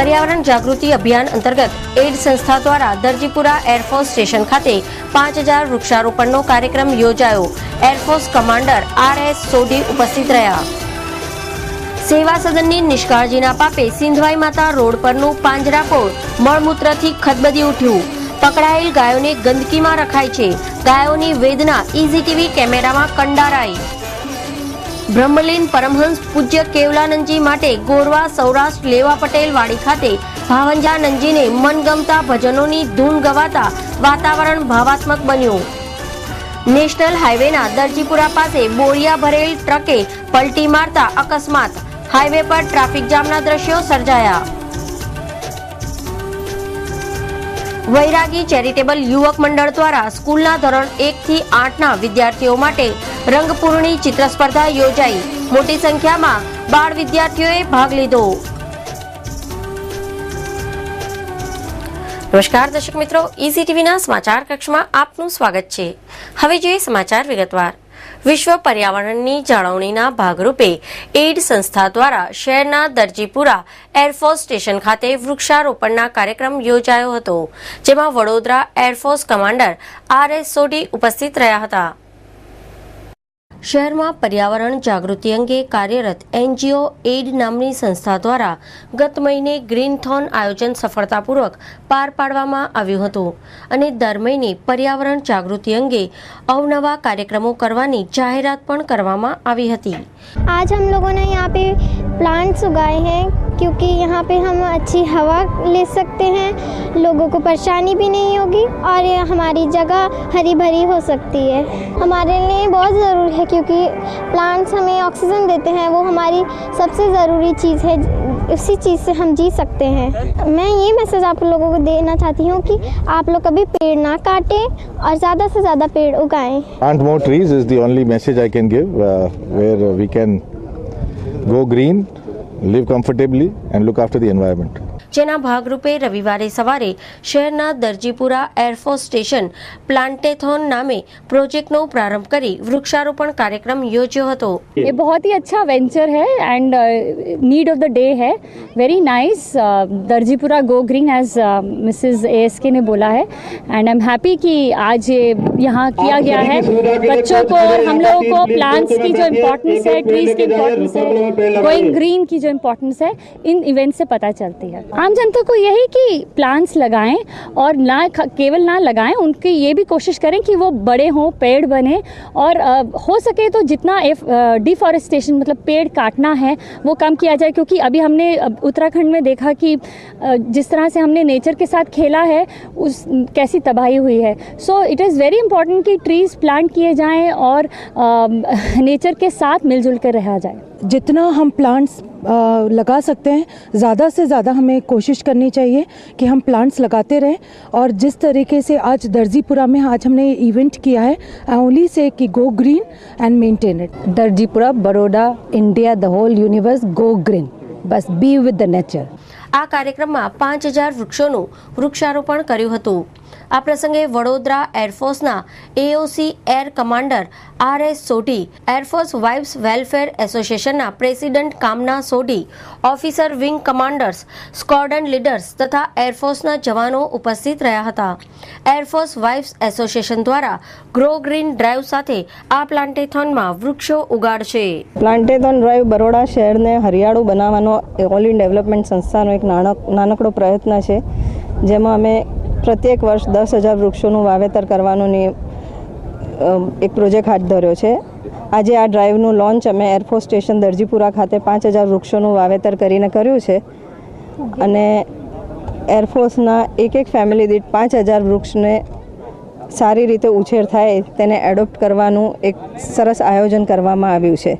पर्यावरण जागृति अभियान अंतर्गत एड संस्था द्वारा दर्जीपुरा एरफोर्स स्टेशन खाते 5000 वृक्षारोपणનો કાર્યક્રમ યોજાયો। એરફોર્સ કમાન્ડર RS સોઢી ઉપસ્થિત રહ્યા। સેવા સદનની નિષ્કાળજીના પાપે સિંધવાઈ માતા રોડ પરનું પાંજરાપોળ મળમૂત્રથી ખદબદી ઉઠ્યું। પકડાયેલ ગાયોને ગંદકીમાં રખાય છે। ગાયોની વેદના ઈઝીટીવી કેમેરામાં કંડારાઈ। બ્રહ્મલીન પરમહંસ પૂજ્ય કેવલાનંદજી માટે ગોરવા સૌરાષ્ટ્ર લેવા પટેલ વાડી ખાતે ભાવંજાનંદજીને મનગમતા ભજનોની ધૂન ગવાતા વાતાવરણ ભાવાત્મક બન્યું। નેશનલ હાઈવેના દરજીપુરા પાસે બોરિયા ભરેલ ટ્રકે પલટી મારતા અકસ્માત। હાઈવે પર ટ્રાફિક જામના દ્રશ્યો સર્જાયા। વૈરાગી ચેરિટેબલ યુવક મંડળ દ્વારા સ્કૂલના ધોરણ 1 થી 8ના વિદ્યાર્થીઓ માટે રંગપૂર્ણી ચિત્ર સ્પર્ધા યોજાઈ। મોટી સંખ્યામાં બાળ વિદ્યાર્થીઓએ ભાગ લીધો। નમસ્કાર દર્શક મિત્રો, ઈસીટીવીના સમાચાર કક્ષમાં આપનું સ્વાગત છે। હવે જોઈએ સમાચાર વિગતવાર। વિશ્વ પર્યાવરણની જાળવણીના ભાગરૂપે એડ સંસ્થા દ્વારા શહેરના દરજીપુરા એરફોર્સ સ્ટેશન ખાતે વૃક્ષારોપણના કાર્યક્રમ યોજાયો હતો, જેમાં Vadodara air force commander RS Sodhi ઉપસ્થિત રહ્યા હતા। શહેરમાં पर्यावरण जागृति अंगे कार्यरत NGO एड नामनी संस्था द्वारा गत महीने ग्रीनथॉन आयोजन सफलतापूर्वक पार पाडवामां आव्युं हतुं अने दर महीने पर्यावरण जागृति अंगे अवनवा कार्यक्रमों करवानी जाहेरात पण करवामां आवी हती। आज हम लोगों ने यहाँ पे प्लांट्स उगाए हैं क्योंकि यहाँ पे हम अच्छी हवा ले सकते हैं, लोगों को परेशानी भी नहीं होगी और हमारी जगह हरी भरी हो सकती है। हमारे लिए बहुत ज़रूरी है क्योंकि प्लांट्स हमें ऑक्सीजन देते हैं, वो हमारी सबसे ज़रूरी चीज़ है, उसी चीज़ से हम जी सकते हैं। मैं ये मैसेज आप लोगों को देना चाहती हूँ कि आप लोग कभी पेड़ ना काटें और ज़्यादा से ज़्यादा पेड़ उगाएं। Plant more trees is the only message I can give, where we can go green, live comfortably and look after the environment. જેના ભાગરૂપે રવિવારે સવારે શહેરના દરજીપુરા એરફોર્સ સ્ટેશન પ્લાન્ટેથોન નામે પ્રોજેક્ટનો પ્રારંભ કરી વૃક્ષારોપણ કાર્યક્રમ યોજ્યો હતો। ये बहुत ही अच्छा वेंचर है and need of the day है। Very nice. Darjipura go green as Mrs ASK ने बोला है एंड आई एम हैप्पी कि आज ये यहाँ किया गया है। बच्चों को और हम लोगों को प्लांट्स की जो इम्पोर्टेंस है, ट्रीज की इम्पोर्टेंस है, गोइंग ग्रीन की जो इम्पोर्टेंस है, इन इवेंट से पता चलती है। आम जनता को यही कि प्लांट्स लगाएं और ना केवल ना लगाएं, उनकी ये भी कोशिश करें कि वो बड़े हों, पेड़ बने और हो सके तो जितना डिफॉरेस्टेशन मतलब पेड़ काटना है वो कम किया जाए, क्योंकि अभी हमने उत्तराखंड में देखा कि जिस तरह से हमने नेचर के साथ खेला है उस कैसी तबाही हुई है। So it is very important कि ट्रीज़ प्लांट किए जाएं और नेचर के साथ मिलजुल कर रहा जाए। जितना हम प्लांट्स लगा सकते हैं, ज़्यादा से ज़्यादा हमें कोशिश करनी चाहिए कि हम प्लांट्स लगाते रहें। और जिस तरीके से आज दर्जीपुरा में आज हमने इवेंट किया है, आई ओनली से कि go green and maintain it. Darjipura, Baroda, India, the whole universe, go green, बस बी विथ द नेचर। આ કાર્યક્રમમાં 5000 વૃક્ષોનું વૃક્ષારોપણ કર્યું હતું। આ પ્રસંગે વડોદરા એરફોર્સના AOC air commander RS Sodhi, air force wives welfare એસોસિએશનના president Kamna Sodhi, officer wing commanders, squadron leaders તથા એરફોર્સના જવાનો ઉપસ્થિત રહ્યા હતા। એરફોર્સ વાઇવ્સ એસોસિએશન દ્વારા ગ્રો ગ્રીન ડ્રાઈવ સાથે આ પ્લાન્ટેથોનમાં વૃક્ષો ઉગાડશે। પ્લાન્ટેથોન ડ્રાઈવ બરોડા શહેરને હરિયાળું બનાવવાનો ઓલ ઇન ડેવલપમેન્ટ સંસ્થાનો એક નાનકડો પ્રયત્ન છે, જેમાં અમે પ્રત્યેક વર્ષ 10,000 વૃક્ષોનું વાવેતર કરવાનો એક પ્રોજેક્ટ હાથ ધર્યો છે। આજે આ ડ્રાઈવનું લોન્ચ અમે એરફોર્સ સ્ટેશન દરજીપુરા ખાતે 5000 વૃક્ષોનું વાવેતર કરીને કર્યું છે અને એરફોર્સના એક ફેમિલી દીઠ 5000 વૃક્ષને સારી રીતે ઉછેર થાય તેને એડોપ્ટ કરવાનું એક સરસ આયોજન કરવામાં આવ્યું છે।